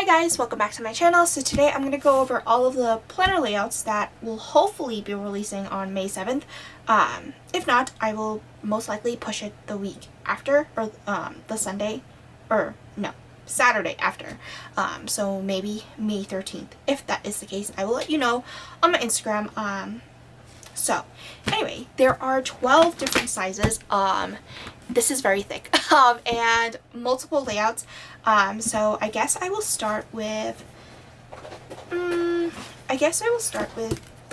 guys, welcome back to my channel. So today I'm going to go over all of the planner layouts that will hopefully be releasing on May 7th. If not, I will most likely push it the week after, or the Sunday, or no, Saturday after. So maybe May 13th. If that is the case, I will let you know on my Instagram. So anyway, there are 12 different sizes. This is very thick, and multiple layouts. So I guess I will start with, the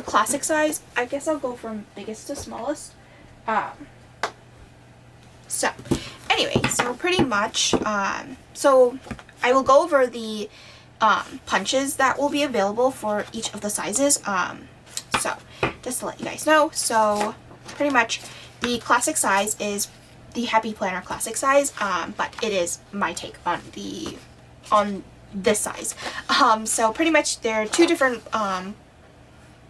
classic size. I guess I'll go from biggest to smallest. So anyway, so pretty much, so I will go over the punches that will be available for each of the sizes. So just to let you guys know, so pretty much the classic size is the Happy Planner classic size, but it is my take on this size. So pretty much there are two different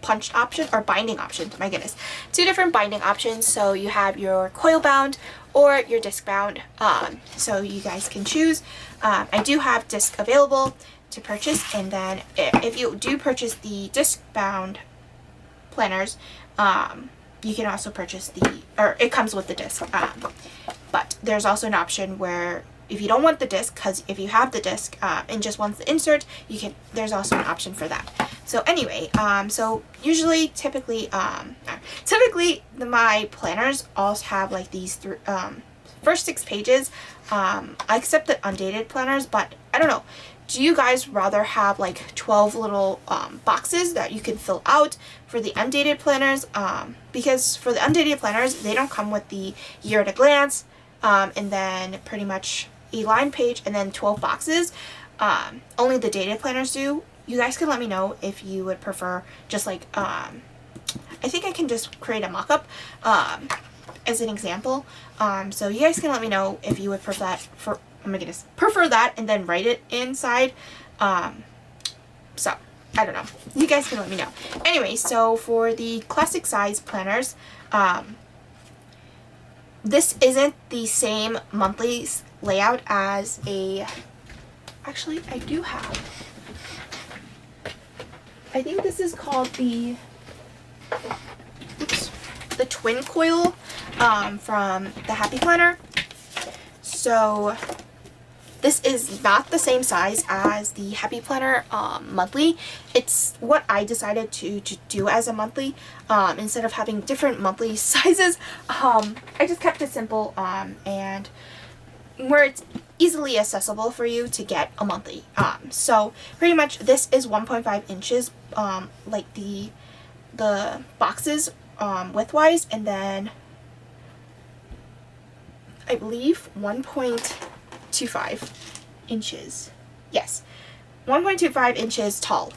punch options, or binding options, my goodness. Two different binding options. So you have your coil bound or your disc bound. So you guys can choose. I do have disc available to purchase, and then if you do purchase the disc bound planners, you can also purchase or it comes with the disc, but there's also an option where if you don't want the disc, because if you have the disc and just want the insert, there's also an option for that. So anyway, so typically my planners also have like these first 6 pages. I accept the undated planners, but I don't know. Do you guys rather have like 12 little boxes that you can fill out for the undated planners? Because for the undated planners, they don't come with the year at a glance, and then pretty much a line page and then 12 boxes. Only the dated planners do. You guys can let me know if you would prefer just like, I think I can just create a mock-up as an example. So you guys can let me know if you would prefer that and then write it inside. So I don't know, you guys can let me know. Anyway, so for the classic size planners, this isn't the same monthly layout as actually I do have, I think this is called the twin coil from the Happy Planner. So this is not the same size as the Happy Planner monthly. It's what I decided to do as a monthly. Instead of having different monthly sizes, I just kept it simple and where it's easily accessible for you to get a monthly. So pretty much this is 1.5 inches, like the boxes widthwise, and then I believe 1.25 inches. Yes, 1.25 inches tall.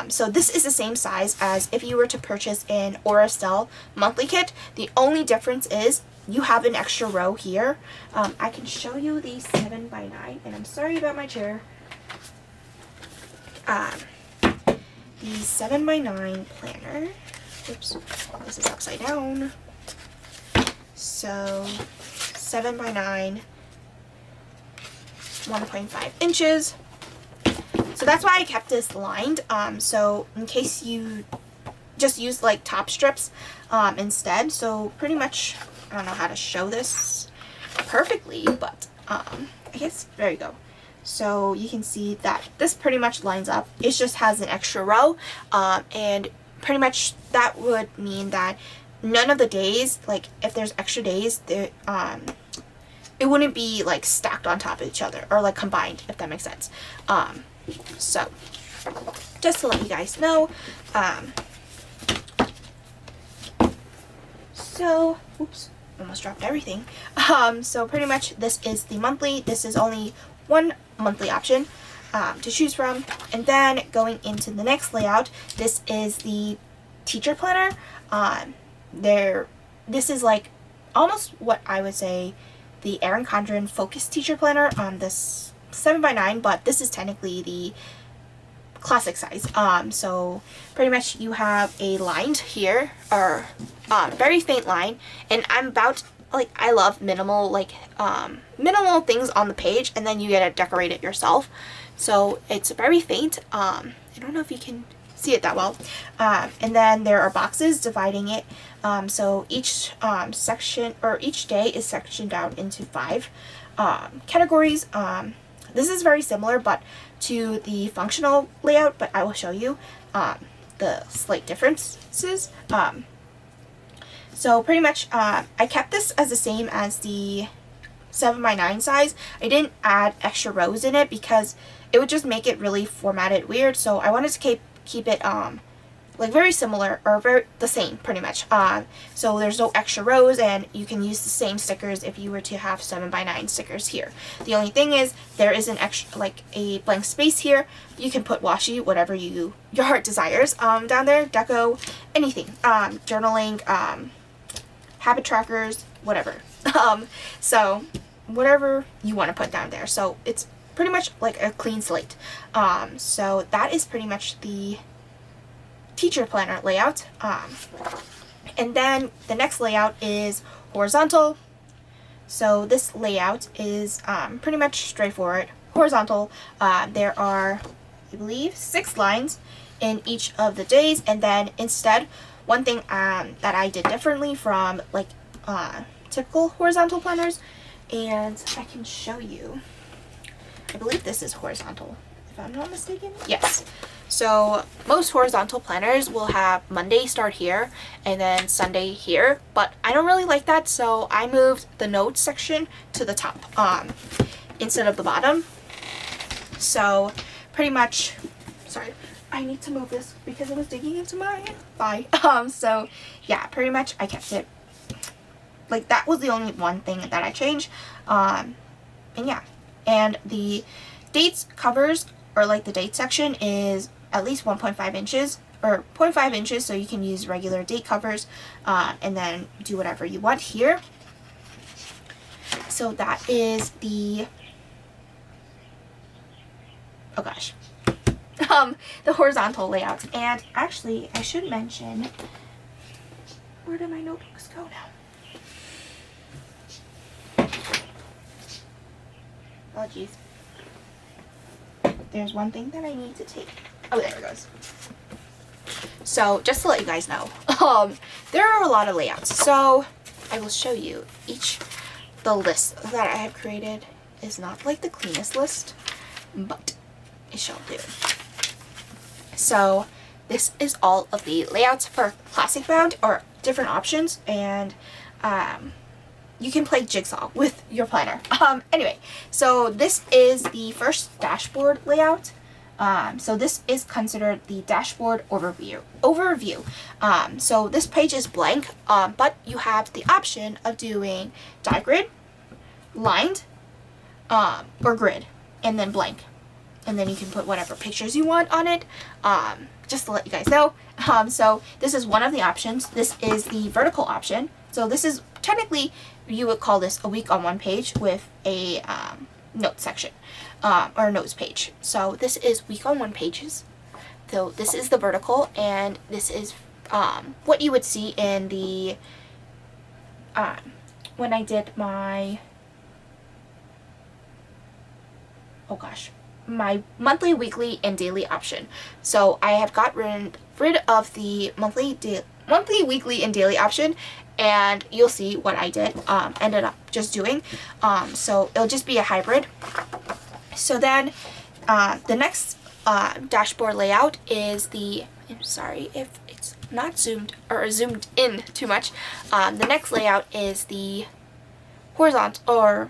So this is the same size as if you were to purchase an Aurastell monthly kit. The only difference is you have an extra row here. I can show you the 7x9, and I'm sorry about my chair. The 7x9 planner. Oops, this is upside down. So 7x9, 1.5 inches. So that's why I kept this lined. So in case you just use like top strips instead. So pretty much, I don't know how to show this perfectly, but I guess there you go. So you can see that this pretty much lines up. It just has an extra row, and pretty much that would mean that none of the days, like if there's extra days, it wouldn't be like stacked on top of each other or like combined, if that makes sense. So just to let you guys know. So oops, almost dropped everything. So pretty much this is the monthly. This is only one monthly option to choose from. And then going into the next layout, this is the teacher planner. This is like almost what I would say the Erin Condren Focus Teacher Planner on this 7x9, but this is technically the classic size. So pretty much you have a line here, or very faint line, and I'm about like, I love minimal, like, minimal things on the page, and then you get to decorate it yourself. So it's very faint. I don't know if you can see it that well. And then there are boxes dividing it. So each section, or each day is sectioned out into 5 categories. This is very similar but to the functional layout, but I will show you the slight differences. So pretty much I kept this as the same as the 7x9 size. I didn't add extra rows in it because it would just make it really formatted weird. So I wanted to keep it like very similar, or very the same pretty much. So there's no extra rows, and you can use the same stickers if you were to have 7x9 stickers here. The only thing is there is an extra, like a blank space here. You can put washi, whatever your heart desires, down there, deco, anything, journaling, habit trackers, whatever. So whatever you want to put down there. So it's pretty much like a clean slate. So that is pretty much the teacher planner layout. And then the next layout is horizontal. So this layout is pretty much straightforward. Horizontal, there are, I believe, 6 lines in each of the days, and then instead, one thing that I did differently from like typical horizontal planners, and I can show you. I believe this is horizontal, if I'm not mistaken. Yes. So most horizontal planners will have Monday start here and then Sunday here, but I don't really like that, so I moved the notes section to the top instead of the bottom. So pretty much, sorry, I need to move this because it was digging into my thigh. So yeah, pretty much I kept it like that. Was the only one thing that I changed. And yeah, and the dates covers, or like the date section, is at least 1.5 inches or 0.5 inches, so you can use regular date covers and then do whatever you want here. So that is the, oh gosh, the horizontal layout. And actually I should mention, where did my notebooks go now? Oh geez, there's one thing that I need to take. Oh, there it goes. So just to let you guys know, there are a lot of layouts. So I will show you the list that I have created is not like the cleanest list, but it shall do. So this is all of the layouts for classic bound, or different options, and you can play jigsaw with your planner. Anyway, so this is the first dashboard layout. So this is considered the dashboard overview. So this page is blank, but you have the option of doing die grid, lined, or grid, and then blank. And then you can put whatever pictures you want on it, just to let you guys know. So this is one of the options. This is the vertical option. So this is technically, you would call this a week on one page with a note section, or notes page. So this is week on one pages. So this is the vertical, and this is what you would see in the when I did my, oh gosh, my monthly, weekly, and daily option. So I have got rid of the monthly, weekly, and daily option, and you'll see what I ended up just doing. So it'll just be a hybrid. So then the next dashboard layout is the, I'm sorry if it's not zoomed in too much. The next layout is the horizontal, or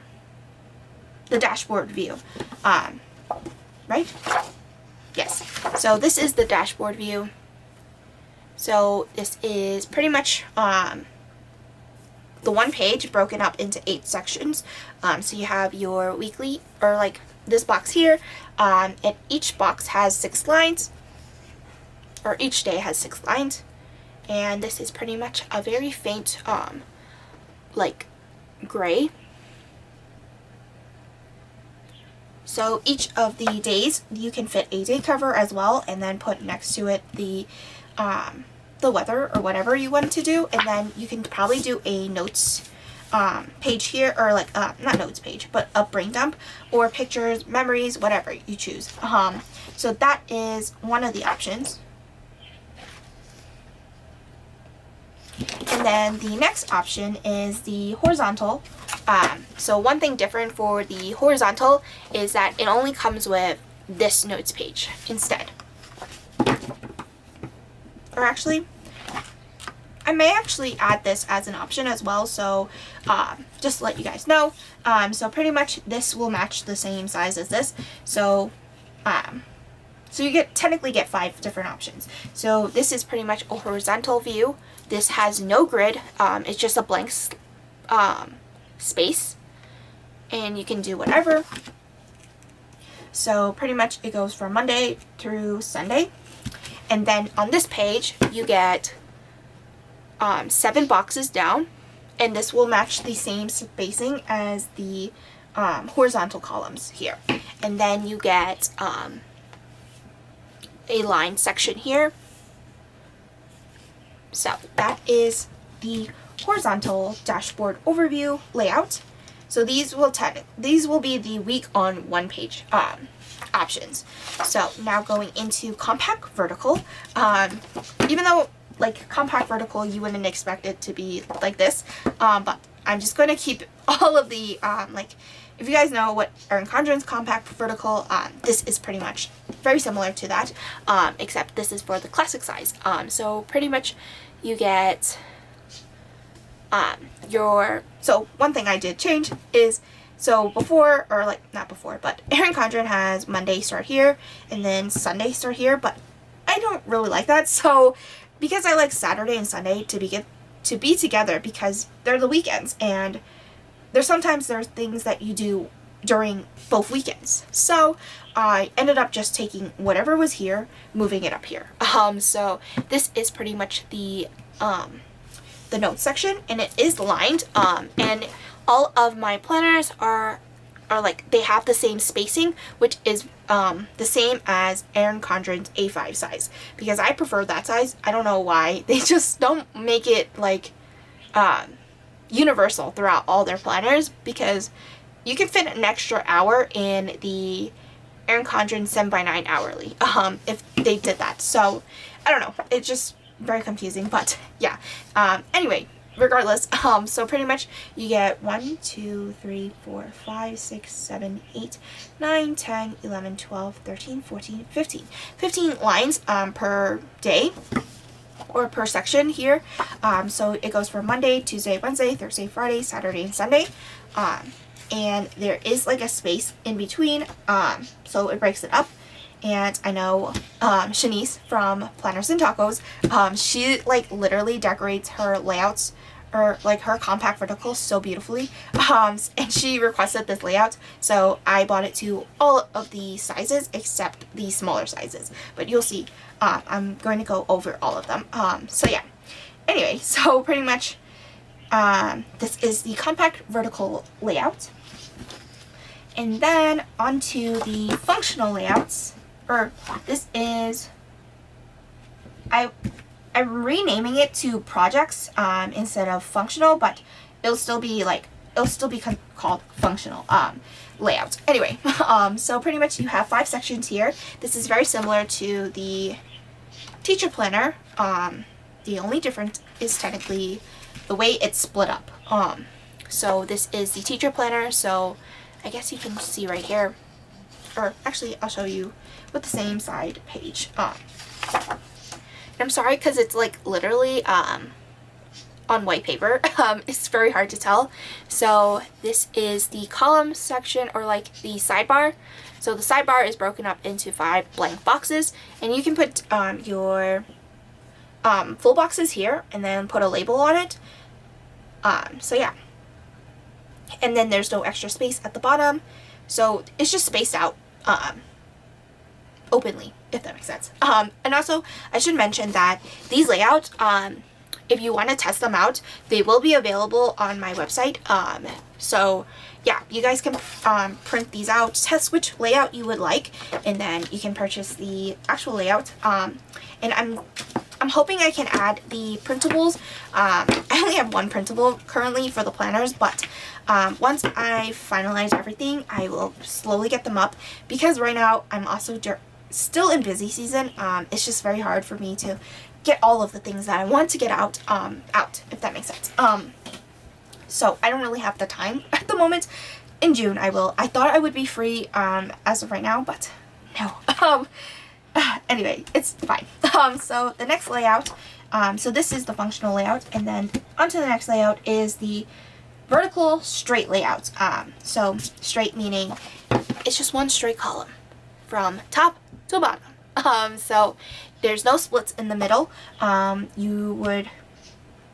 the dashboard view. Right? Yes. So this is the dashboard view. So this is pretty much the one page broken up into 8 sections. So you have your weekly, or like this box here, and each box has 6 lines, or each day has 6 lines. And this is pretty much a very faint like gray. So each of the days you can fit a day cover as well, and then put next to it the weather or whatever you want to do, and then you can probably do a notes page here, or like not notes page, but a brain dump, or pictures, memories, whatever you choose. So that is one of the options. And then the next option is the horizontal. So one thing different for the horizontal is that it only comes with this notes page instead. Or actually, I may actually add this as an option as well, so just to let you guys know. So pretty much this will match the same size as this. So so you technically get 5 different options. So this is pretty much a horizontal view. This has no grid. It's just a blank space, and you can do whatever. So pretty much it goes from Monday through Sunday. And then on this page, you get 7 boxes down, and this will match the same spacing as the horizontal columns here. And then you get a line section here. So that is the horizontal dashboard overview layout. So these will be the week on one page options. So now going into compact vertical, even though like compact vertical you wouldn't expect it to be like this, but I'm just going to keep all of the like, if you guys know what Erin Condren's compact vertical, this is pretty much very similar to that, except this is for the classic size. So pretty much you get so one thing I did change is, so before, or like not before, but Erin Condren has Monday start here and then Sunday start here, but I don't really like that. So because I like Saturday and Sunday to be together, because they're the weekends, and sometimes there's things that you do during both weekends. So I ended up just taking whatever was here, moving it up here. So this is pretty much the notes section, and it is lined, and all of my planners are like, they have the same spacing, which is the same as Erin Condren's A5 size, because I prefer that size. I don't know why they just don't make it like universal throughout all their planners, because you can fit an extra hour in the Erin Condren 7x9 hourly if they did that. So I don't know, it's just very confusing, but yeah. Anyway, regardless, so pretty much you get 1, 2, 3, 4, 5, 6, 7, 8, 9, 10, 11, 12, 13, 14, 15. 15 lines per day, or per section here. So it goes from Monday, Tuesday, Wednesday, Thursday, Friday, Saturday, and Sunday. And there is like a space in between, so it breaks it up. And I know Shanice from Planners and Tacos, she like literally decorates her layouts, or like her compact vertical, so beautifully, and she requested this layout, so I bought it to all of the sizes except the smaller sizes, but you'll see I'm going to go over all of them. So yeah, anyway, so pretty much this is the compact vertical layout. And then onto the functional layouts, or this is, I'm renaming it to projects instead of functional, but it'll still be called functional layouts. Anyway, so pretty much you have 5 sections here. This is very similar to the teacher planner. The only difference is technically the way it's split up. So this is the teacher planner, so I guess you can see right here, or actually I'll show you with the same side page. I'm sorry because it's like literally on white paper. It's very hard to tell. So this is the column section, or like the sidebar. So the sidebar is broken up into 5 blank boxes, and you can put your full boxes here and then put a label on it. So yeah. And then there's no extra space at the bottom, so it's just spaced out openly, if that makes sense. And also I should mention that these layouts, if you want to test them out, they will be available on my website. So yeah, you guys can print these out, test which layout you would like, and then you can purchase the actual layout. And I'm hoping I can add the printables. I only have one printable currently for the planners, but once I finalize everything, I will slowly get them up, because right now I'm also still in busy season. It's just very hard for me to get all of the things that I want to get out, if that makes sense. So I don't really have the time at the moment. In June I will. I thought I would be free as of right now, but no. Anyway, it's fine. So the next layout, so this is the functional layout, and then onto the next layout is the vertical straight layout. So straight meaning it's just one straight column from top to bottom. So there's no splits in the middle. You would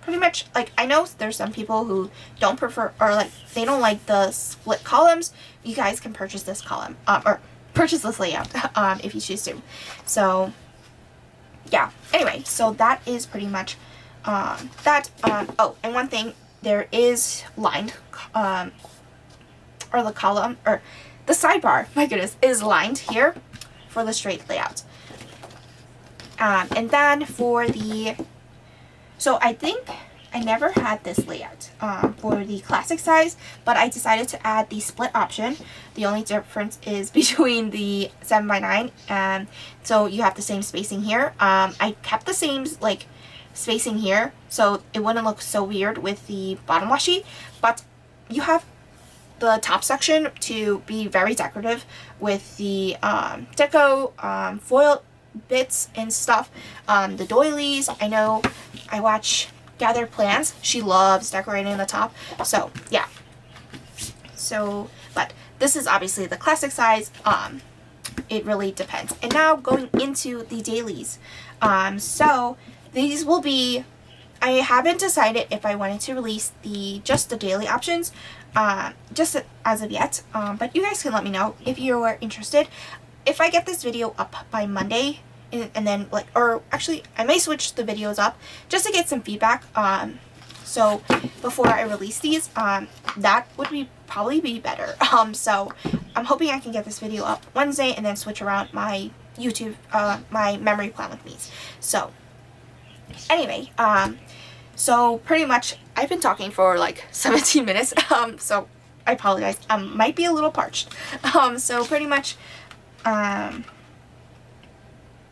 pretty much, like, I know there's some people who don't prefer, or like they don't like the split columns. You guys can purchase this column, or purchase this layout if you choose to. So yeah, anyway, so that is pretty much that. Oh, and one thing, there is lined, or the column, or the sidebar, my goodness, is lined here for the straight layout. And then for the, so I think I never had this layout for the classic size, but I decided to add the split option. The only difference is between the 7x9, and so you have the same spacing here. I kept the same like spacing here, so it wouldn't look so weird with the bottom washi, but you have the top section to be very decorative with the deco foil bits and stuff. The doilies, I know I watch Gather Plans, she loves decorating the top, so yeah. So, but this is obviously the classic size. It really depends. And now going into the dailies, so these will be, I haven't decided if I wanted to release just the daily options just as of yet, but you guys can let me know if you are interested. If I get this video up by Monday, and then like, or actually I may switch the videos up just to get some feedback, so before I release these, that would probably be better. So I'm hoping I can get this video up Wednesday and then switch around my YouTube, my memory plan with me. So anyway, so pretty much I've been talking for like 17 minutes, so I apologize. Might be a little parched. So pretty much,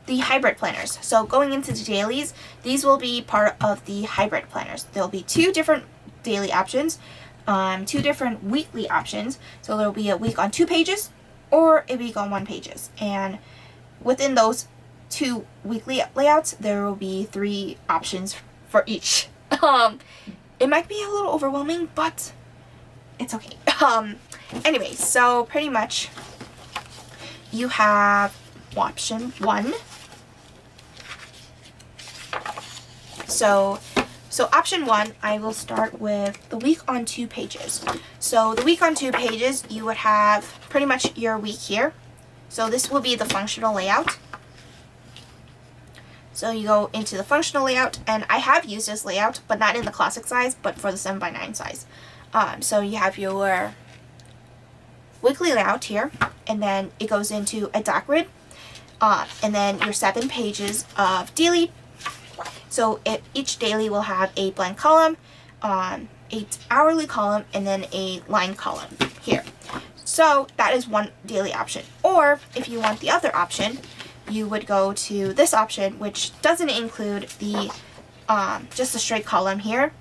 the hybrid planners. So going into the dailies, these will be part of the hybrid planners. There'll be 2 different daily options, 2 different weekly options. So there'll be a week on 2 pages or a week on 1 pages. And within those 2 weekly layouts, there will be 3 options for each. It might be a little overwhelming, but it's okay. Anyway, so pretty much you have option 1. So option 1, I will start with the week on 2 pages. So the week on 2 pages, you would have pretty much your week here. So this will be the functional layout. So you go into the functional layout, and I have used this layout, but not in the classic size, but for the 7x9 size. So you have your weekly layout here, and then it goes into a doc grid, and then your 7 pages of daily. So each daily will have a blank column, a hourly column, and then a line column here. So that is one daily option. Or if you want the other option, you would go to this option, which doesn't include the just a straight column here.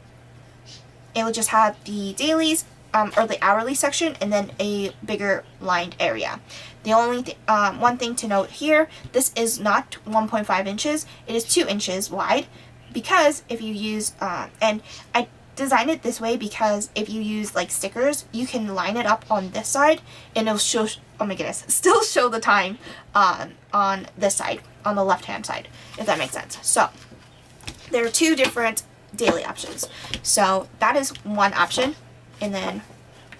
It will just have the dailies or the hourly section, and then a bigger lined area. The only one thing to note here, this is not 1.5 inches, it is 2 inches wide, because if you use, and I designed it this way because if you use like stickers, you can line it up on this side and it'll show, oh my goodness, still show the time on this side, on the left hand side, if that makes sense. So there are 2 different daily options. So that is one option, and then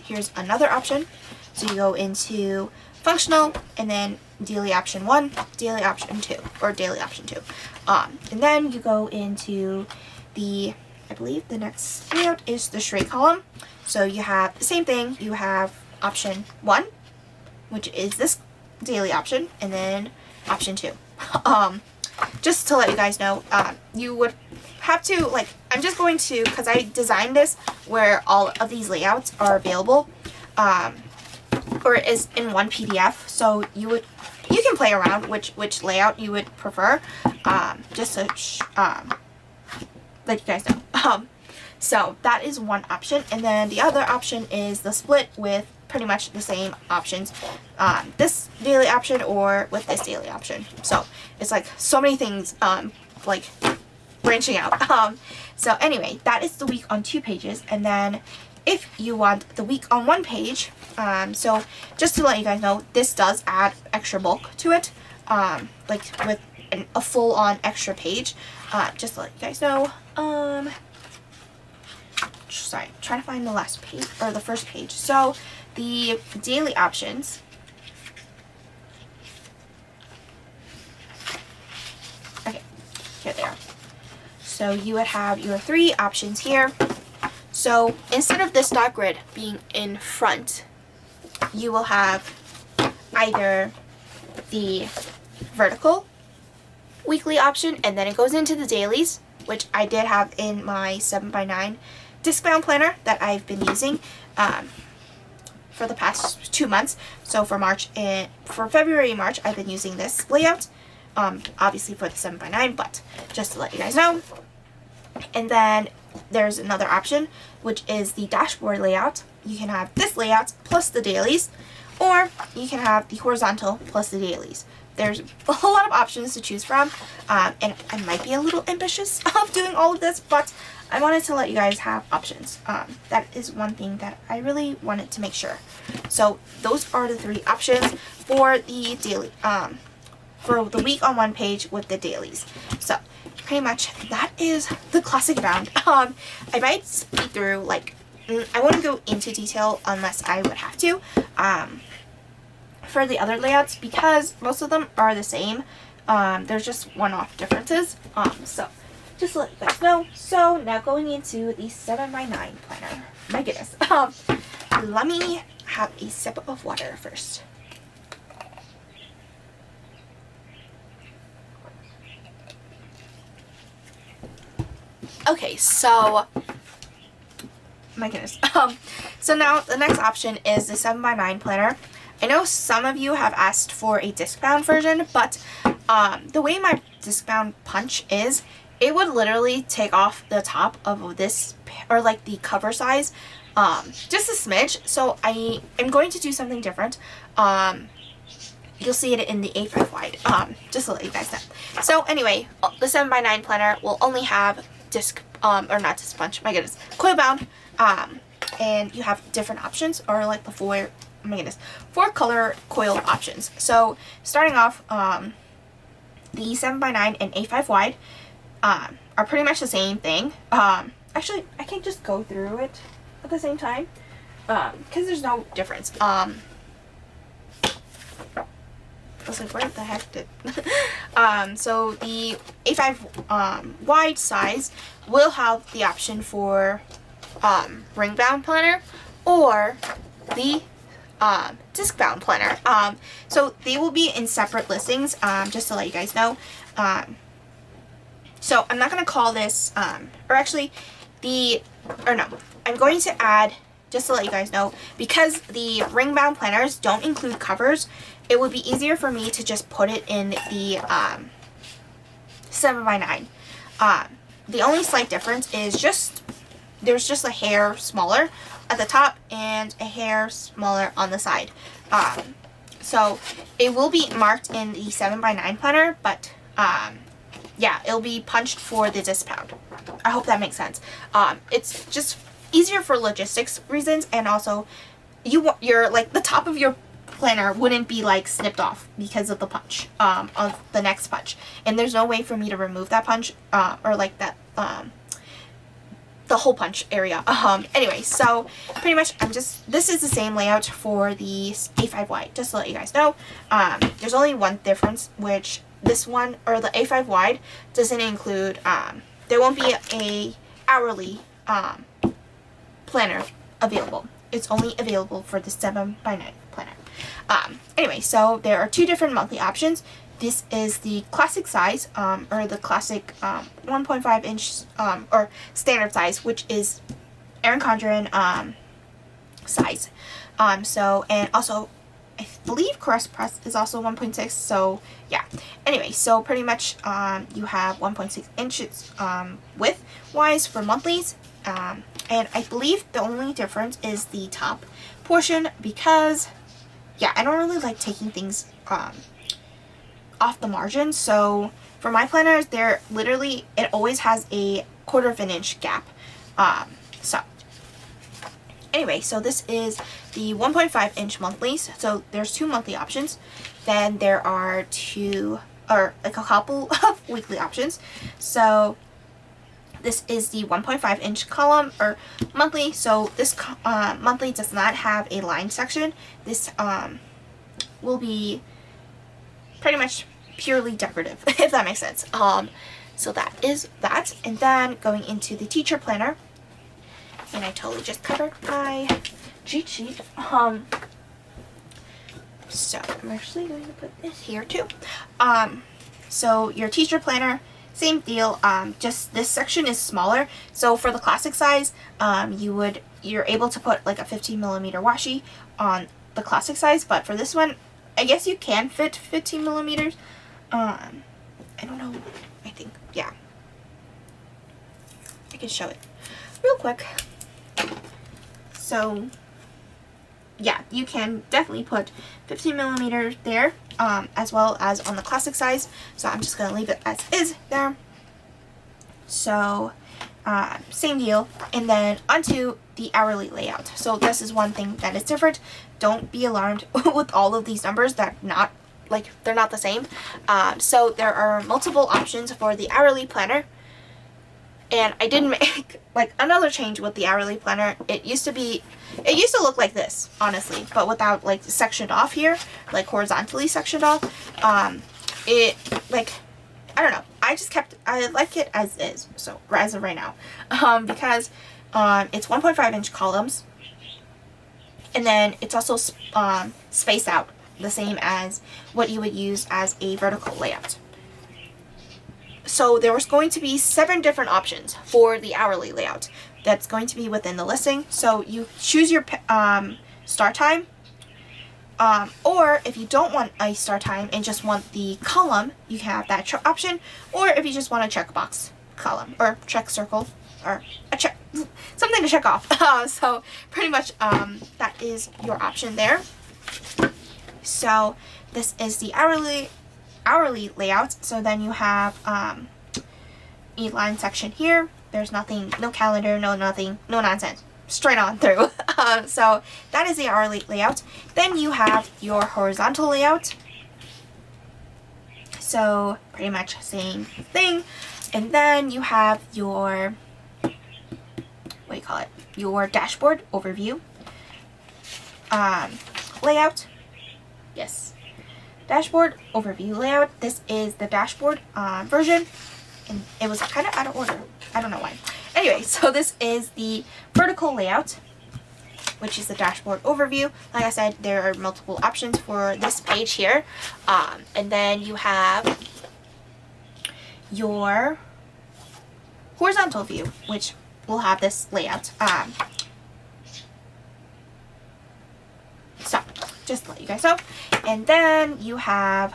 here's another option. So you go into functional, and then daily option 1, daily option 2, or daily option 2. And then you go into the, I believe the next layout is the straight column. So you have the same thing. You have option 1, which is this daily option, and then option 2. just to let you guys know, you would have to, like, I'm just going to, because I designed this where all of these layouts are available, or is in one PDF, so you can play around which layout you would prefer, just to let you guys know. So that is one option, and then the other option is the split with pretty much the same options, this daily option or with this daily option. So it's like so many things, like branching out. So anyway, that is the week on 2 pages, and then if you want the week on 1 page, so just to let you guys know, this does add extra bulk to it, like with a full-on extra page, just to let you guys know. Sorry, trying to find the last page, or the first page. So the daily options, okay, here they are. So you would have your 3 options here. So instead of this dot grid being in front, you will have either the vertical weekly option, and then it goes into the dailies, which I did have in my 7x9 disc-bound planner that I've been using for the past 2 months. So for February and March, I've been using this layout, obviously for the 7x9, but just to let you guys know. And then there's another option, which is the dashboard layout. You can have this layout plus the dailies, or you can have the horizontal plus the dailies. There's a whole lot of options to choose from, and I might be a little ambitious of doing all of this, but I wanted to let you guys have options. That is one thing that I really wanted to make sure. So those are the 3 options for the daily, for the week on 1 page with the dailies. So pretty much that is the classic bound. I might speed through, like, I wouldn't go into detail unless I would have to, for the other layouts, because most of them are the same. There's just one-off differences. So just to let you guys know. So now going into the 7x9 planner. My goodness. Let me have a sip of water first. Okay, so my goodness. So now the next option is the 7x9 planner. I know some of you have asked for a disc-bound version, but the way my disc-bound punch is, it would literally take off the top of this, or like the cover size, just a smidge. So I am going to do something different. You'll see it in the A5 wide, just to let you guys know. So anyway, the 7x9 planner will only have disc, or not disc punch, my goodness, coil bound, and you have different options, or like the 4 color coil options. So starting off, the 7x9 and A5 wide are pretty much the same thing. Actually, I can't just go through it at the same time, because there's no difference. I was like, where the heck did... so the A5 wide size will have the option for ring bound planner or the disc bound planner. So they will be in separate listings, just to let you guys know. So I'm not going to call this, or actually I'm going to add, just to let you guys know, because the ring bound planners don't include covers, it would be easier for me to just put it in the 7x9. The only slight difference is there's just a hair smaller at the top and a hair smaller on the side. So it will be marked in the 7x9 planner, but yeah, it'll be punched for the disc pound. I hope that makes sense. It's just easier for logistics reasons, and also your like the top of your planner wouldn't be like snipped off because of the punch of the next punch, and there's no way for me to remove that punch or like that the hole punch area. Anyway, so pretty much this is the same layout for the A5 wide, just to let you guys know. There's only one difference, which this one, or the A5 wide, doesn't include, there won't be a hourly planner available. It's only available for the 7x9 planner. Anyway, so there are two different monthly options. this is the classic size, or the classic 1.5 inch or standard size, which is Erin Condren size. So, and also I believe Caress Press is also 1.6, so yeah. Anyway, so pretty much you have 1.6 inches width wise for monthlies, and I believe the only difference is the top portion, because yeah, I don't really like taking things off the margin. So for my planners, they're literally, it always has a 1/4 of an inch gap. So anyway, so this is the 1.5 inch monthlies. So there's 2 monthly options. Then there are 2, or like a couple of weekly options. So this is the 1.5 inch column or monthly. So this monthly does not have a line section. This will be pretty much purely decorative, if that makes sense. So that is that. And then going into the teacher planner, and I totally just covered my cheat sheet. So I'm actually going to put this here too. So your teacher planner, same deal. Just this section is smaller. So for the classic size, you're able to put like a 15mm washi on the classic size, but for this one, I guess you can fit 15mm. I don't know. I think, yeah. I can show it real quick. So yeah, you can definitely put 15mm there, as well as on the classic size. So I'm just gonna leave it as is there. So same deal. And then onto the hourly layout. So this is one thing that is different. Don't be alarmed with all of these numbers that they're not the same. So there are multiple options for the hourly planner. And I did make like another change with the hourly planner. It used to look like this, honestly, but without like sectioned off here, like horizontally sectioned off. It, like, I don't know. I like it as is. So as of right now, because it's 1.5 inch columns, and then it's also spaced out the same as what you would use as a vertical layout. So there was going to be 7 different options for the hourly layout that's going to be within the listing. So you choose your start time, or if you don't want a start time and just want the column, you have that option. Or if you just want a checkbox column or check circle or a check, something to check off. So pretty much that is your option there. So this is the hourly layout. So then you have a line section here. There's nothing, no calendar, no nothing, no nonsense, straight on through. So that is the hourly layout. Then you have your horizontal layout. So pretty much same thing. And then you have your, your dashboard overview layout. Yes, dashboard overview layout. This is the dashboard version, and it was kind of out of order. I don't know why. Anyway, so this is the vertical layout, which is the dashboard overview. Like I said, there are multiple options for this page here. And then you have your horizontal view, which will have this layout. So just to let you guys know. And then you have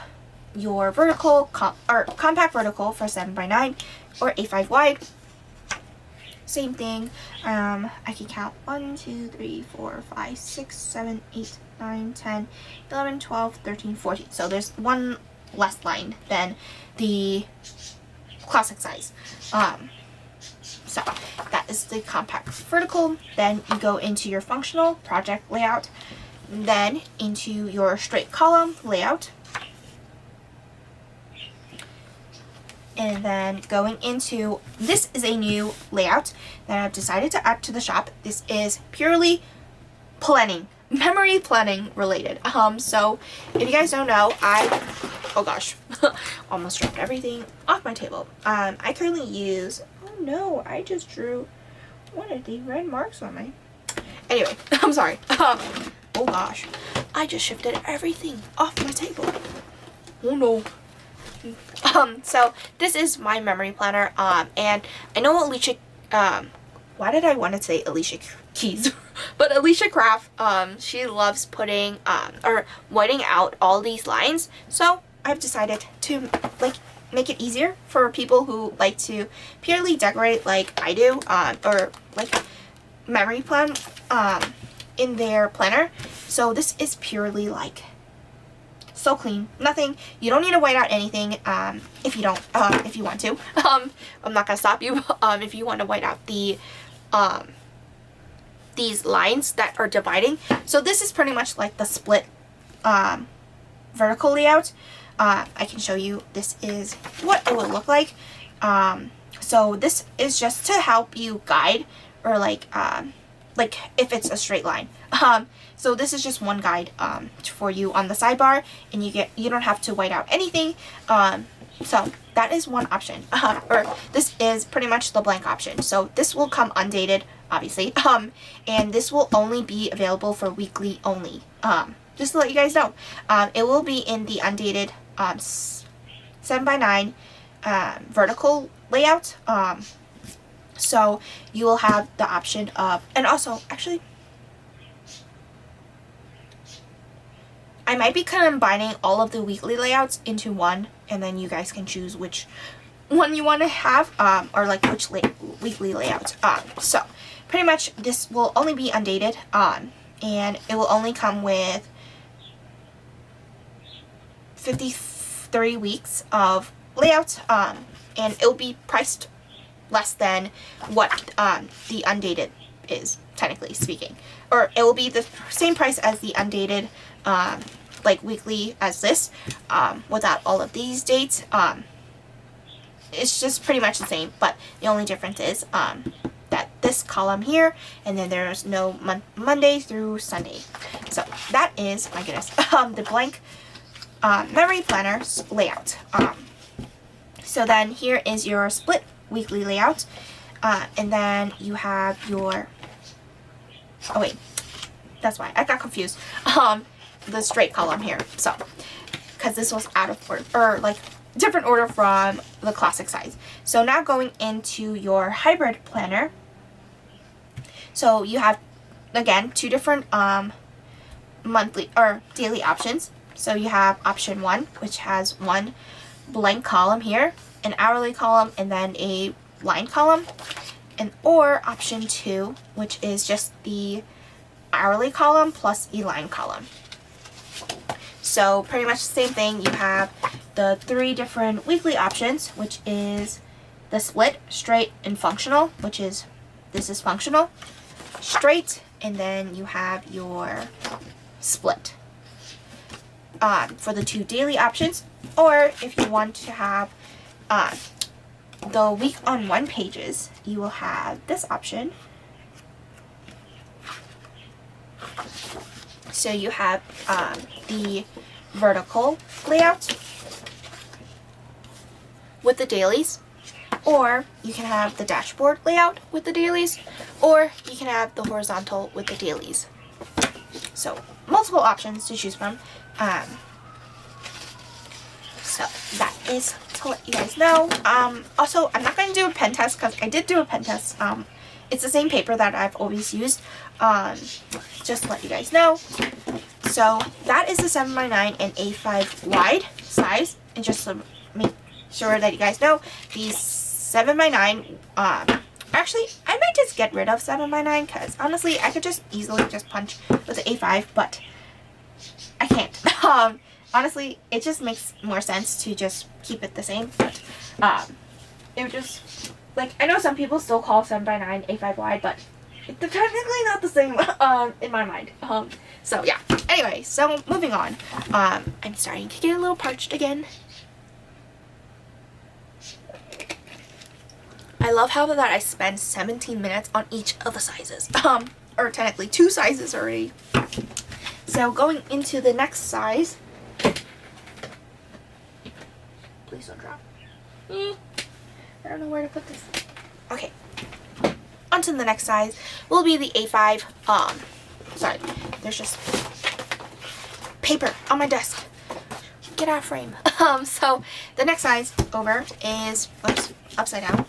your vertical compact vertical for 7x9 or 8x5 wide. Same thing. I can count 1, 2, 3, 4, 5, 6, 7, 8, 9, 10, 11, 12, 13, 14. So there's one less line than the classic size. So that is the compact vertical. Then you go into your functional project layout, then into your straight column layout, and then going into, this is a new layout that I've decided to add to the shop. This is purely planning, memory planning related. So if you guys don't know, oh gosh, almost dropped everything off my table. I currently use, oh no, I just drew one of the red marks on my, anyway, I'm sorry. Oh gosh, I just shifted everything off my table. Oh no. So this is my memory planner, and I know Alicia, why did I want to say Alicia Keys? But Alicia Craft, she loves putting, or whiting out all these lines, so I've decided to, like, make it easier for people who like to purely decorate like I do, or like memory plan, in their planner. So this is purely like so clean, nothing, you don't need to white out anything, if you don't, if you want to. I'm not gonna stop you, if you want to white out the, these lines that are dividing. So this is pretty much like the split, vertical layout. I can show you, this is what it would look like. So this is just to help you guide, or like if it's a straight line. So this is just one guide for you on the sidebar, and you don't have to white out anything. So that is one option, or this is pretty much the blank option. So this will come undated, obviously, and this will only be available for weekly only. Just to let you guys know, it will be in the undated 7x9 vertical layout. So you will have the option of, and also actually, I might be combining all of the weekly layouts into one, and then you guys can choose which one you want to have, or like which weekly layout. So pretty much this will only be undated, and it will only come with 53 weeks of layouts, and it will be priced less than what the undated is, technically speaking, or it will be the same price as the undated, like weekly as this, without all of these dates. It's just pretty much the same, but the only difference is that this column here, and then there's no Monday through Sunday. So that is, my goodness, the blank memory planner's layout. So then here is your split weekly layout, and then you have your, oh wait, that's why I got confused, the straight column here, so because this was out of order, or like different order from the classic size. So now going into your hybrid planner, so you have again two different monthly or daily options. So you have option 1, which has one blank column here, an hourly column, and then a line column, and or option 2, which is just the hourly column plus a line column. So pretty much the same thing. You have the 3 different weekly options, which is the split, straight, and functional, which is, this is functional, straight, and then you have your split. For the 2 daily options, or if you want to have the week on 1 pages, you will have this option. So you have the vertical layout with the dailies, or you can have the dashboard layout with the dailies, or you can have the horizontal with the dailies. So multiple options to choose from. So that is to let you guys know. Also, I'm not going to do a pen test because I did do a pen test. It's the same paper that I've always used. Just to let you guys know. So that is the 7x9 and A5 wide size. And just to make sure that you guys know, these 7x9, actually, I might just get rid of 7x9 because honestly, I could just easily just punch with the A5, but I can't. Honestly, it just makes more sense to just keep it the same, but it would just, like, I know some people still call 7x9 A5 wide, but they're technically not the same in my mind. So yeah, anyway, so moving on. I'm starting to get a little parched again. I love how that I spend 17 minutes on each of the sizes, or technically 2 sizes already. So going into the next size, please don't drop. I don't know where to put this. Okay. Onto the next size will be the A5. Sorry, there's just paper on my desk. Get out of frame. So the next size over is, oops, upside down,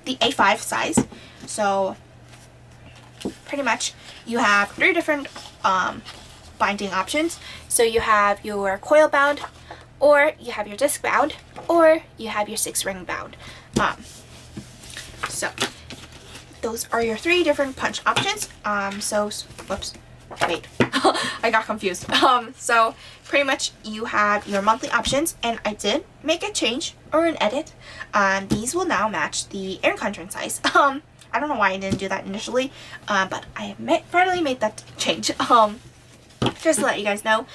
the A5 size. So pretty much you have 3 different binding options. So you have your coil bound, or you have your disc bound, or you have your 6-ring bound. So those are your 3 different punch options. So whoops, wait, I got confused. So pretty much you have your monthly options, and I did make a change or an edit. These will now match the air contract size. I don't know why I didn't do that initially, but I have finally made that change. Just to let you guys know.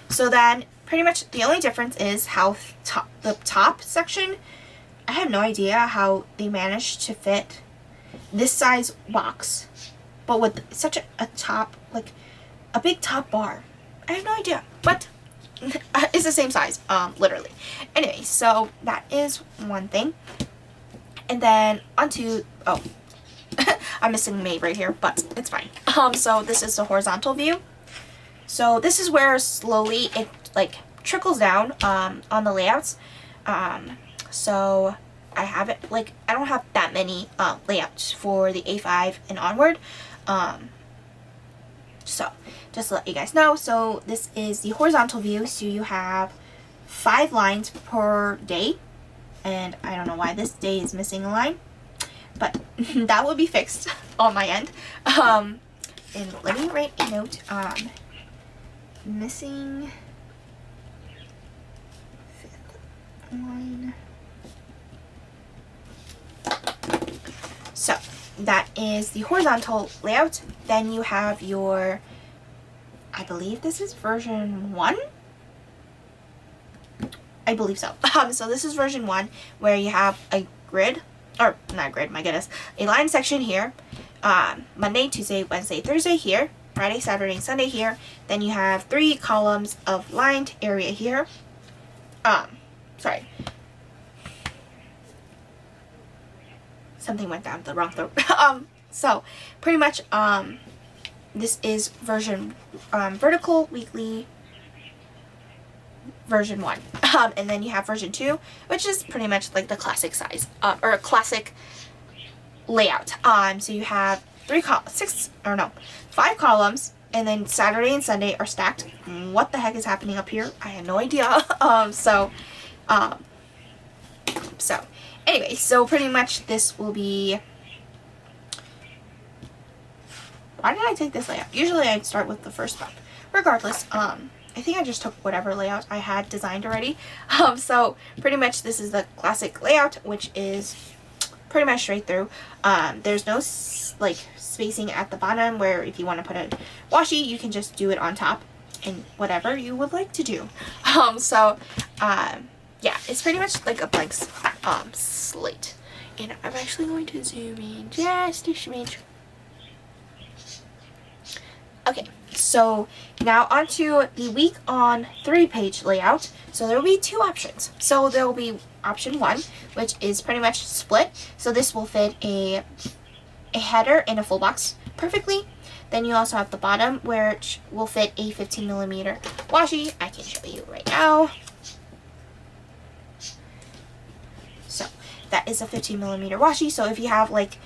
So then pretty much the only difference is how the top section, I have no idea how they managed to fit this size box, but with such a top, like a big top bar. I have no idea, but it's the same size, literally. Anyway, so that is one thing. And then onto, oh, I'm missing Maeve right here, but it's fine. So this is the horizontal view. So this is where slowly it like trickles down on the layouts. So I have it, like, I don't have that many layouts for the A5 and onward. So just to let you guys know, so this is the horizontal view. So you have 5 lines per day, and I don't know why this day is missing a line, but that will be fixed on my end. And let me write a note. Missing 5th line. So that is the horizontal layout. Then you have your, I believe this is version 1. I believe so. So this is version 1, where you have a grid, or not grid, my goodness, a line section here. Monday, Tuesday, Wednesday, Thursday here. Friday, Saturday, Sunday here. Then you have 3 columns of lined area here. Sorry. Something went down the wrong throat. So pretty much, this is version, vertical weekly version 1. And then you have version 2, which is pretty much like the classic size, or a classic layout. So you have 5 columns, and then Saturday and Sunday are stacked. What the heck is happening up here? I have no idea. So anyway, so pretty much this will be, why did I take this layout? Usually I'd start with the first one. Regardless, I think I just took whatever layout I had designed already. So pretty much this is the classic layout, which is pretty much straight through. There's no like spacing at the bottom, where if you want to put a washi, you can just do it on top, and whatever you would like to do. Yeah, it's pretty much like a blank slate. And I'm actually going to zoom in just a smidge. Okay, so now onto the week on 3-page layout. So there will be 2 options. So there will be option 1, which is pretty much split. So this will fit a header in a full box perfectly. Then you also have the bottom, which will fit a 15mm washi. I can show you right now. So that is a 15mm washi. So if you have like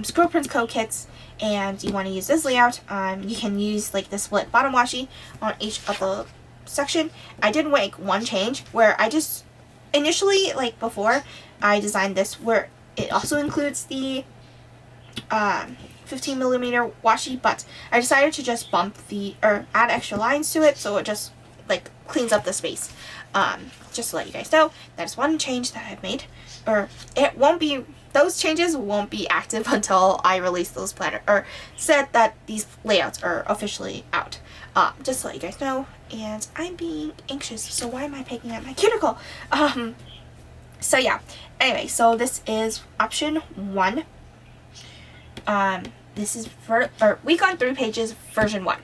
Squirrel Prince Co. kits and you want to use this layout, you can use like the split bottom washi on each of the section. I did make one change where I just initially, like before, I designed this where it also includes the 15mm washi, but I decided to just add extra lines to it, so it just like cleans up the space. Just to let you guys know, that's one change that I've made, or it won't be, those changes won't be active until I release those planner, or said that these layouts are officially out. Just to let you guys know, and I'm being anxious, so why am I picking at my cuticle? So yeah, anyway, so this is option 1. This is week on 3 pages version 1.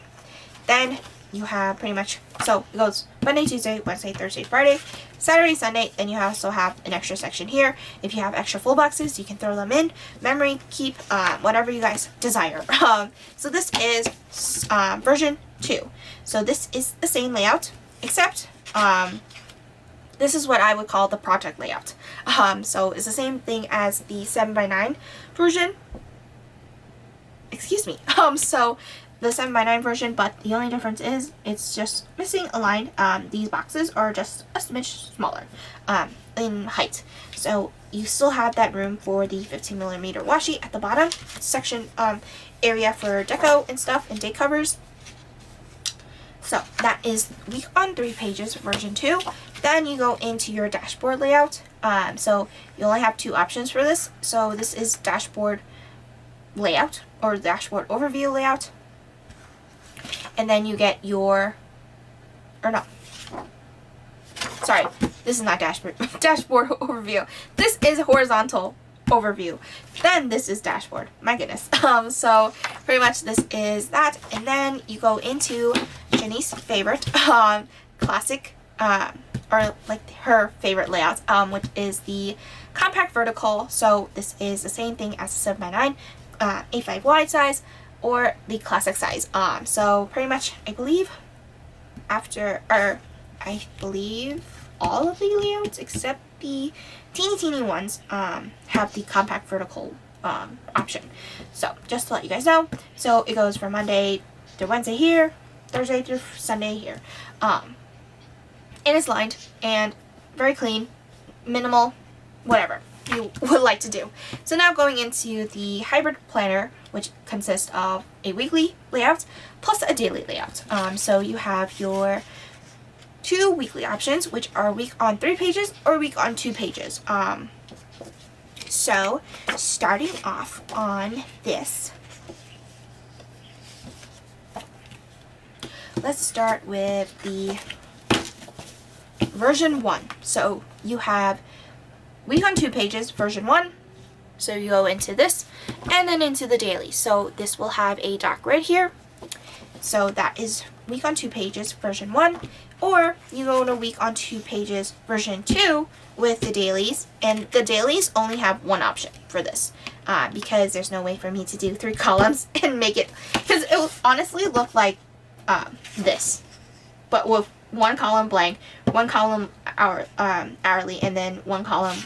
Then you have pretty much, so it goes Monday, Tuesday, Wednesday, Thursday, Friday, Saturday, Sunday. Then you also have an extra section here. If you have extra full boxes, you can throw them in. Memory, keep, whatever you guys desire. So this is version 2. So this is the same layout, except This is what I would call the project layout. So it's the same thing as the 7x9 version. Excuse me. So the 7x9 version, but the only difference is it's just missing a line. These boxes are just a smidge smaller in height. So you still have that room for the 15mm washi at the bottom section area for deco and stuff and date covers. So that is week on 3 pages version 2. Then you go into your dashboard layout. So you only have 2 options for this. So this is dashboard layout or dashboard overview layout. And then you get your, or no, sorry, this is not dashboard overview. This is horizontal overview. Then this is dashboard. My goodness. So pretty much this is that. And then you go into Jenny's favorite classic or like her favorite layout, which is the compact vertical. So this is the same thing as the 7x9 A5 wide size or the classic size. So pretty much I believe all of the layouts except the teeny ones have the compact vertical option. So just to let you guys know, so it goes from Monday to Wednesday here, Thursday through Sunday here. And it's lined and very clean, minimal, whatever you would like to do. So now going into the hybrid planner, which consists of a weekly layout plus a daily layout. So you have your 2 weekly options, which are week on 3 pages or week on 2 pages. So starting off on this, let's start with the version 1. So you have week on 2 pages, version 1. So you go into this and then into the daily. So this will have a dark red here. So that is week on 2 pages, version 1. Or you go to week on 2 pages, version 2 with the dailies. And the dailies only have 1 option for this. Because there's no way for me to do 3 columns and make it, because it will honestly look like this. But with 1 column blank, 1 column hourly, and then 1 column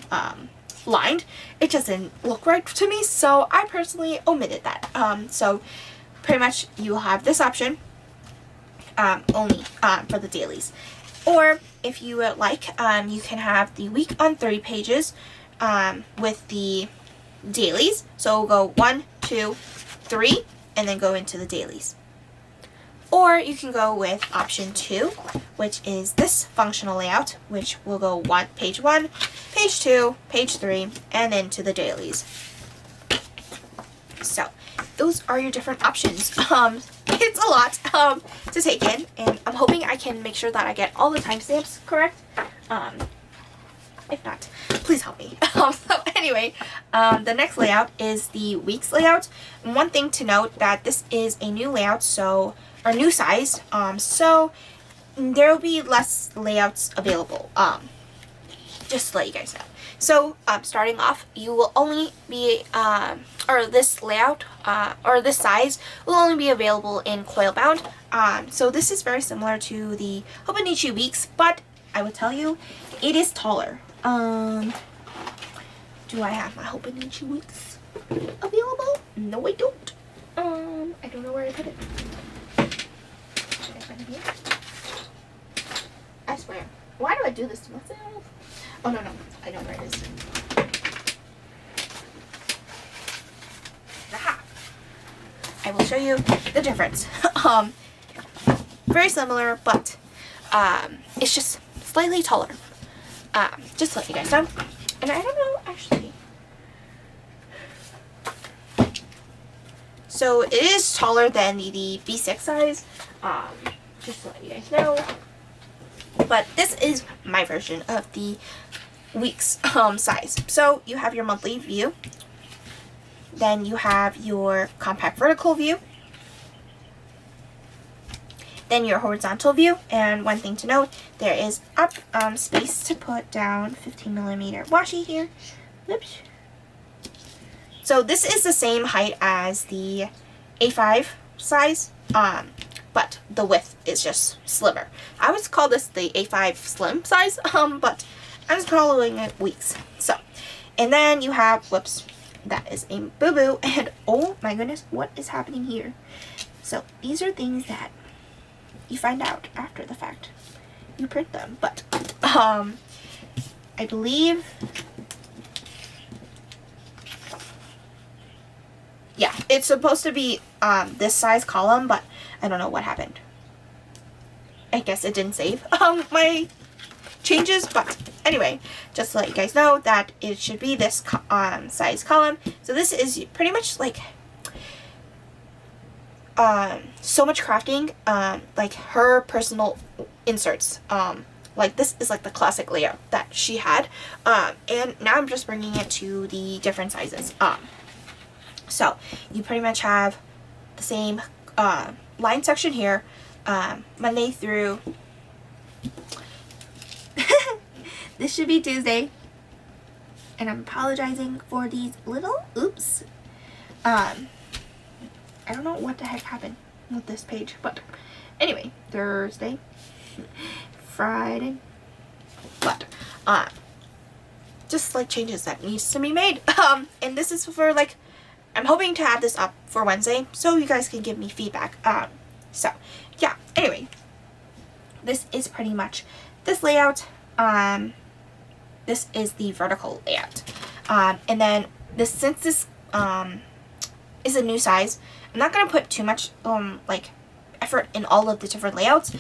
lined. It just didn't look right to me, so I personally omitted that. So pretty much you will have this option only for the dailies. Or if you would like, you can have the week on 3 pages with the dailies. So we'll go 1, 2, 3, and then go into the dailies. Or you can go with option 2, which is this functional layout, which will go page 1, page 2, page 3, and then to the dailies. So those are your different options. It's a lot to take in, and I'm hoping I can make sure that I get all the timestamps correct. If not, please help me. So anyway, the next layout is the weeks layout. And one thing to note that this is a new layout, or new size, so there will be less layouts available, just to let you guys know. So starting off, you will only be, or this layout, or this size will only be available in coil bound. So this is very similar to the Hobonichi Weeks, but I would tell you, it is taller. Do I have my Hobonichi Weeks available? No, I don't. I don't know where I put it. I swear. Why do I do this to myself? Oh, no. I know where it is. Aha! I will show you the difference. Very similar, but it's just slightly taller. Just to let you guys know. And I don't know, actually. So it is taller than the B6 size. Just to let you guys know. But this is my version of the weeks size. So you have your monthly view. Then you have your compact vertical view. Then your horizontal view. And one thing to note, there is up space to put down 15mm washi here. Oops. So this is the same height as the A5 size. but the width is just slimmer. I would call this the A5 slim size, but I'm just calling it weeks. So, and then you have, whoops, that is a boo-boo, and oh my goodness, what is happening here? So these are things that you find out after the fact. You print them, but I believe, yeah, it's supposed to be this size column, but I don't know what happened. I guess it didn't save my changes, but anyway, just to let you guys know that it should be this size column. So this is pretty much like so much crafting, like her personal inserts. Like this is like the classic layout that she had, and now I'm just bringing it to the different sizes. So you pretty much have the same line section here, Monday through this should be Tuesday, and I'm apologizing for these little oops. I don't know what the heck happened with this page, but anyway, Thursday, Friday, but just like changes that needs to be made. And this is for like, I'm hoping to have this up for Wednesday so you guys can give me feedback. So yeah, anyway, this is pretty much this layout. This is the vertical layout. And then this, since this is a new size, I'm not going to put too much like effort in all of the different layouts.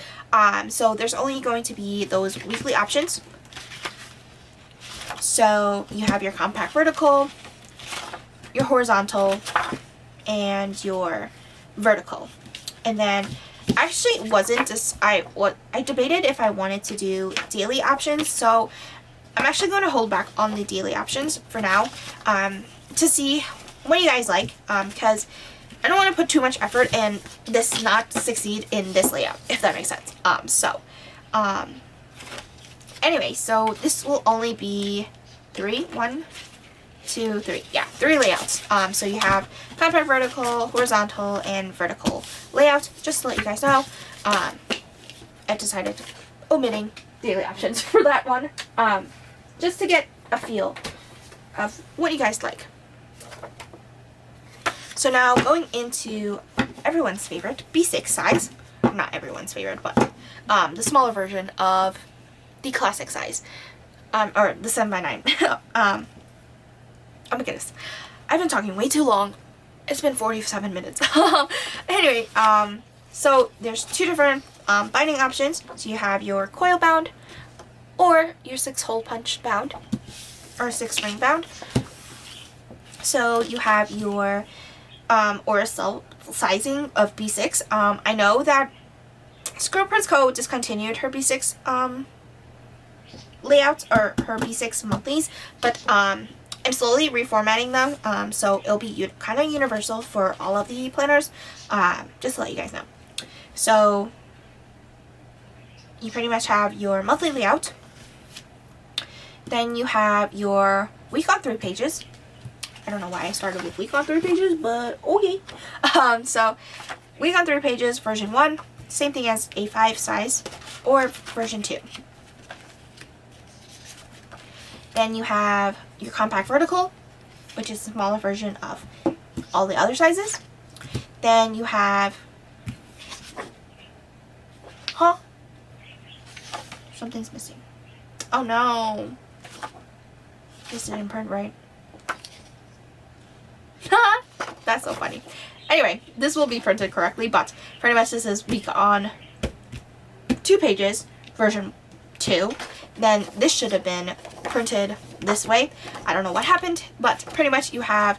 So there's only going to be those weekly options. So you have your compact vertical, your horizontal, and your vertical. And then actually wasn't just, I debated if I wanted to do daily options. So I'm actually going to hold back on the daily options for now, to see what you guys like, because I don't want to put too much effort and this not succeed in this layout, if that makes sense. Anyway, so this will only be three layouts. So you have compact vertical, horizontal, and vertical layout. Just to let you guys know, I decided omitting daily options for that one, just to get a feel of what you guys like. So now going into everyone's favorite B6 size, not everyone's favorite, but the smaller version of the classic size, or the 7x9. Oh my goodness, I've been talking way too long. It's been 47 minutes. Anyway, so there's two different binding options. So you have your coil bound or your 6-hole punch bound or 6-ring bound. So you have your Auracell sizing of B6. I know that Squirrel Prints Co. discontinued her B6 layouts or her B6 monthlies, but I'm slowly reformatting them, so it'll be kind of universal for all of the planners, just to let you guys know. So you pretty much have your monthly layout, then you have your week on 3 pages. I don't know why I started with week on 3 pages, but okay. So week on 3 pages, version 1, same thing as A5 size, or version 2. Then you have your compact vertical, which is a smaller version of all the other sizes. Then you have, something's missing. Oh no, this didn't print right. That's so funny. Anyway, this will be printed correctly, but pretty much this is week on 2 pages, version 2. Then this should have been printed this way. I don't know what happened, but pretty much you have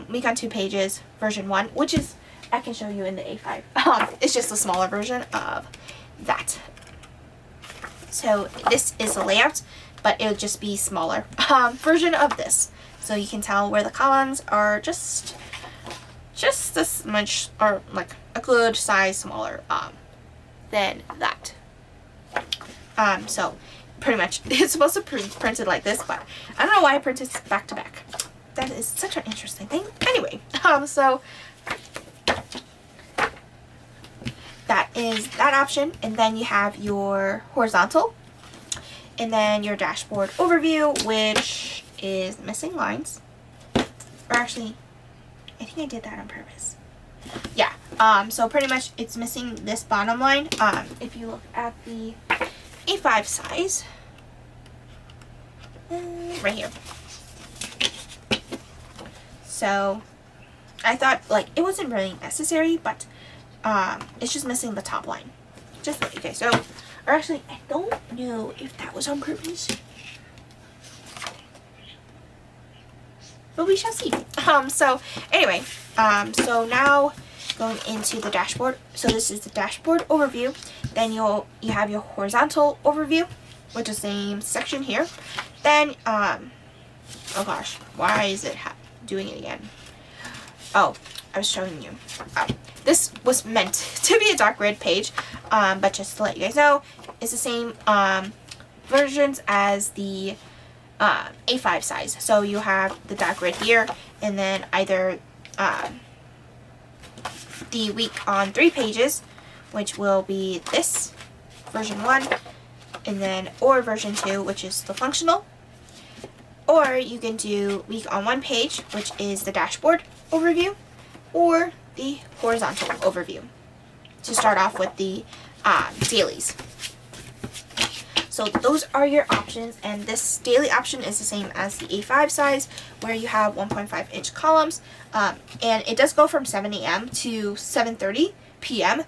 week on 2 pages, version 1, which is, I can show you in the A5. It's just a smaller version of that. So this is a layout, but it would just be smaller version of this. So you can tell where the columns are just this much, or like a good size smaller than that. So pretty much it's supposed to be printed like this, but I don't know why I printed back to back. That is such an interesting thing. Anyway, so that is that option. And then you have your horizontal, and then your dashboard overview, which is missing lines. Or actually, I think I did that on purpose. Yeah, so pretty much it's missing this bottom line. If you look at the A5 size, right here. So I thought like it wasn't really necessary, but it's just missing the top line. Just let you guys know. Or actually, I don't know if that was on purpose, but we shall see. So anyway, so now going into the dashboard. So this is the dashboard overview. Then you have your horizontal overview, which is the same section here. Then oh gosh, why is it doing it again? Oh, I was showing you. This was meant to be a dark grid page, but just to let you guys know, it's the same versions as the A5 size. So you have the dark grid here, and then either the week on 3 pages, which will be this version 1, and then or version 2, which is the functional. Or you can do week on 1 page, which is the dashboard overview, or the horizontal overview, to start off with the dailies. So those are your options, and this daily option is the same as the A5 size, where you have 1.5 inch columns, and it does go from 7 a.m. to 7:30 p.m.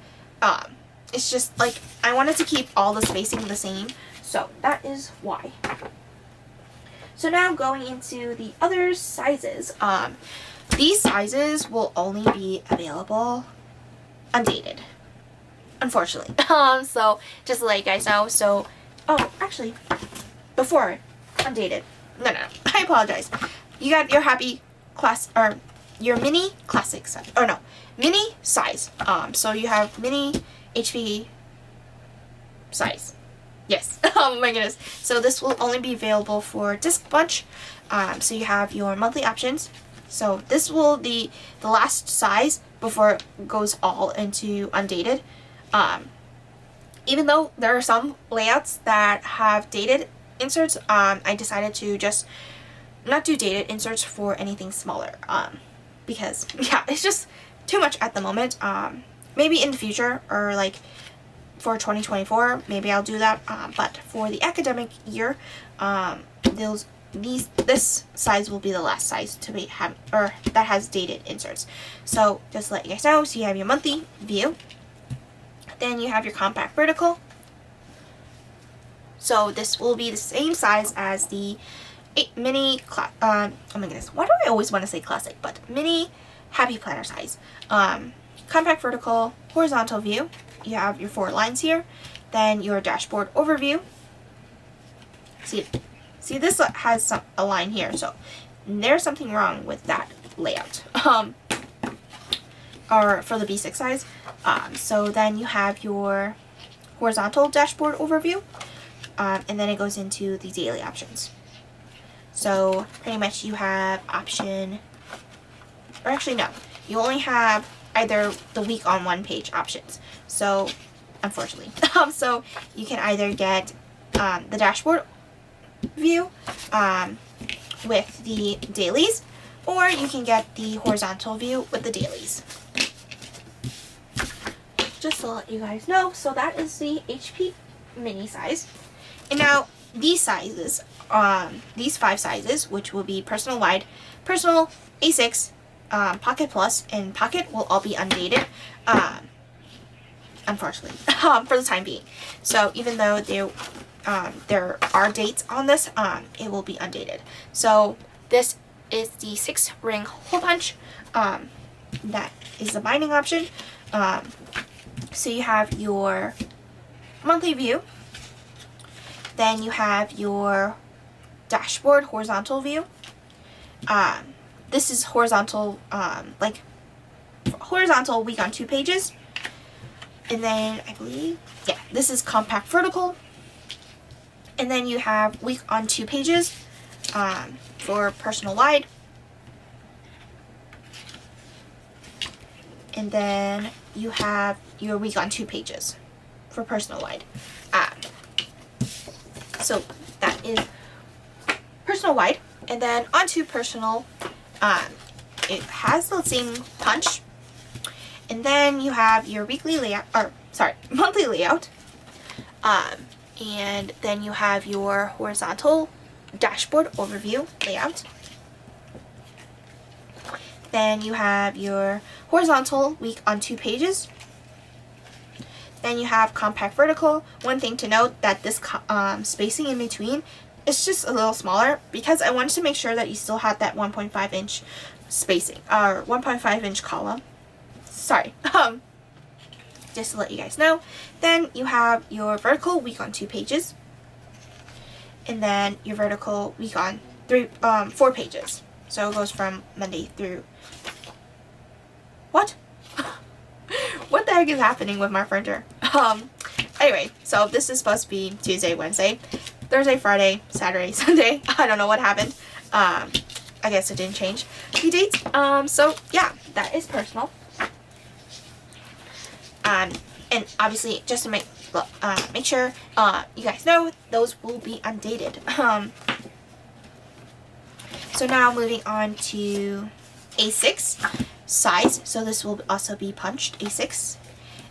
It's just like I wanted to keep all the spacing the same, so that is why. So now going into the other sizes, these sizes will only be available undated, unfortunately. So just to let you guys know, so, oh, actually, before undated, no, I apologize. You got your happy class, or your mini classic size, or no, mini size. So you have mini HP size. Yes. Oh my goodness. So this will only be available for Disc Bunch. So you have your monthly options. So this will be the last size before it goes all into undated. Even though there are some layouts that have dated inserts, I decided to just not do dated inserts for anything smaller. Because yeah, it's just too much at the moment. Maybe in the future, or like for 2024, maybe I'll do that. But for the academic year, this size will be the last size to be that has dated inserts. So just to let you guys know, so you have your monthly view, then you have your compact vertical. So this will be the same size as the mini. Oh my goodness, why do I always want to say classic? But mini happy planner size. Compact vertical, horizontal view. You have your 4 lines here, then your dashboard overview. See this has a line here, so there's something wrong with that layout. Or for the B6 size. So then you have your horizontal dashboard overview, and then it goes into the daily options. So pretty much you have option, or actually no, you only have either the week on 1 page options. So unfortunately, so you can either get the dashboard view with the dailies, or you can get the horizontal view with the dailies. Just to let you guys know, so that is the HP mini size. And now these sizes, these 5 sizes, which will be personal wide, personal, A6, Pocket Plus, and Pocket, will all be undated, unfortunately, for the time being. So even though there are dates on this, it will be undated. So this is the 6-ring hole punch. That is the binding option. So you have your monthly view, then you have your dashboard horizontal view. This is horizontal, like horizontal week on 2 pages. And then I believe, yeah, this is compact vertical. And then you have week on 2 pages for personal wide. And then you have your week on 2 pages for personal wide. So that is personal wide. And then onto personal, it has the same punch. And then you have your weekly layout, or sorry, monthly layout. And then you have your horizontal dashboard overview layout. Then you have your horizontal week on 2 pages. Then you have compact vertical. One thing to note that this spacing in between is just a little smaller because I wanted to make sure that you still had that 1.5 inch spacing, or 1.5 inch column. Sorry. Just to let you guys know. Then you have your vertical week on 2 pages. And then your vertical week on 4 pages. So it goes from Monday through... What? What the heck is happening with my printer? Anyway, so this is supposed to be Tuesday, Wednesday, Thursday, Friday, Saturday, Sunday. I don't know what happened. I guess it didn't change the dates. So yeah, that is personal. And obviously, just to make sure you guys know, those will be undated. So now moving on to A6 size. So this will also be punched A6.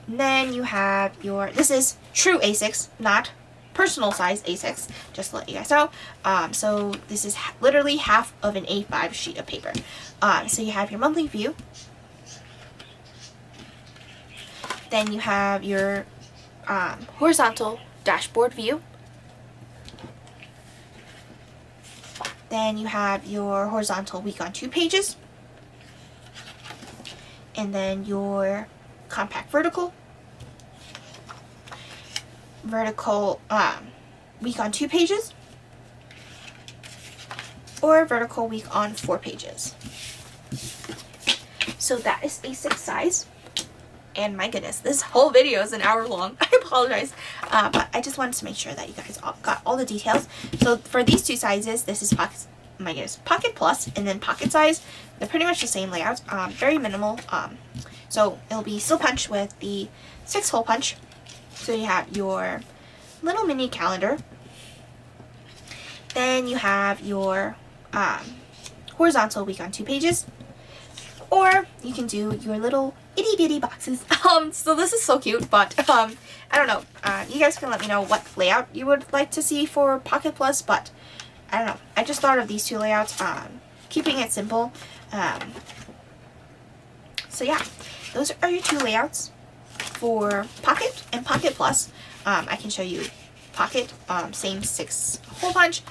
And then you have your, this is true A6, not personal size A6, just to let you guys know. So this is literally half of an A5 sheet of paper. So you have your monthly view. Then you have your horizontal dashboard view. Then you have your horizontal week on 2 pages. And then your compact vertical. Vertical week on 2 pages. Or vertical week on 4 pages. So that is A6 size. And my goodness, this whole video is an hour long. I apologize. But I just wanted to make sure that you guys got all the details. So for these 2 sizes, this is Pocket Plus and then Pocket size. They're pretty much the same layout. Very minimal. So it'll be still punched with the 6-hole punch. So you have your little mini calendar. Then you have your horizontal week on 2 pages. Or you can do your little itty bitty boxes. So this is so cute, but I don't know. You guys can let me know what layout you would like to see for Pocket Plus, but I don't know. I just thought of these 2 layouts, keeping it simple. So yeah, those are your 2 layouts for Pocket and Pocket Plus. I can show you Pocket, same 6-hole punch.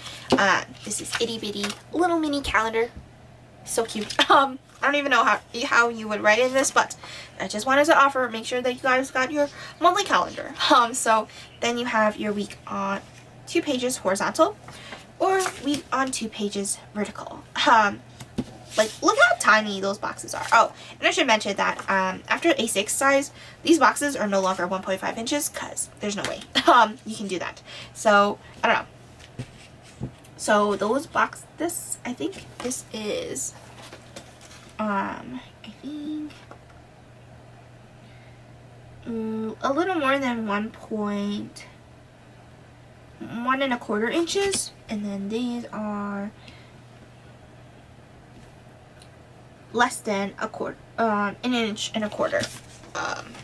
This is itty bitty little mini calendar. So cute. I don't even know how you would write in this, but I just wanted to offer, make sure that you guys got your monthly calendar. So then you have your week on 2 pages horizontal, or week on 2 pages vertical. Like, look how tiny those boxes are. Oh, and I should mention that after A6 size, these boxes are no longer 1.5 inches, because there's no way you can do that. So, I don't know. So those I think this is, I think a little more than 1 1.25 inches, and then these are less than an 1.25 inches.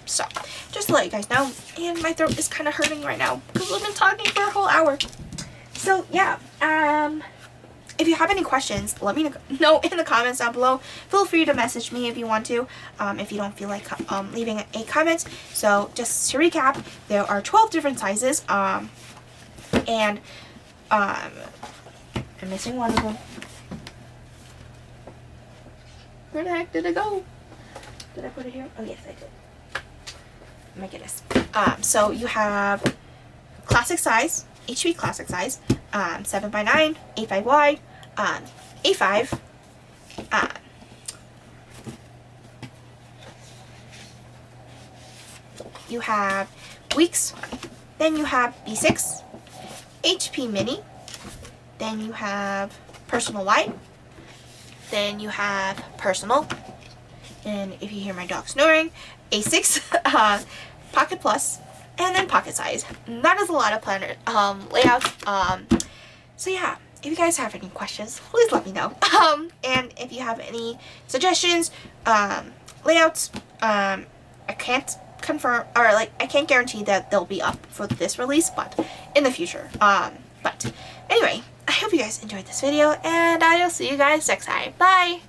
So just to let you guys know, and my throat is kind of hurting right now because we've been talking for a whole hour. So yeah, if you have any questions, let me know in the comments down below. Feel free to message me if you want to, if you don't feel like leaving a comment. So just to recap, there are 12 different sizes, and I'm missing one of them. Where the heck did it go? Did I put it here? Oh yes, I did. My goodness. So you have classic size, HB classic size, 7x9, A5 wide, A5, you have weeks, then you have B6, HP mini, then you have personal wide, then you have personal, and if you hear my dog snoring, A6 Pocket Plus, and then pocket size. And that is a lot of planner layouts. So yeah, if you guys have any questions, please let me know. And if you have any suggestions, layouts, I can't confirm, or like I can't guarantee that they'll be up for this release, but in the future. But anyway, I hope you guys enjoyed this video, and I will see you guys next time. Bye!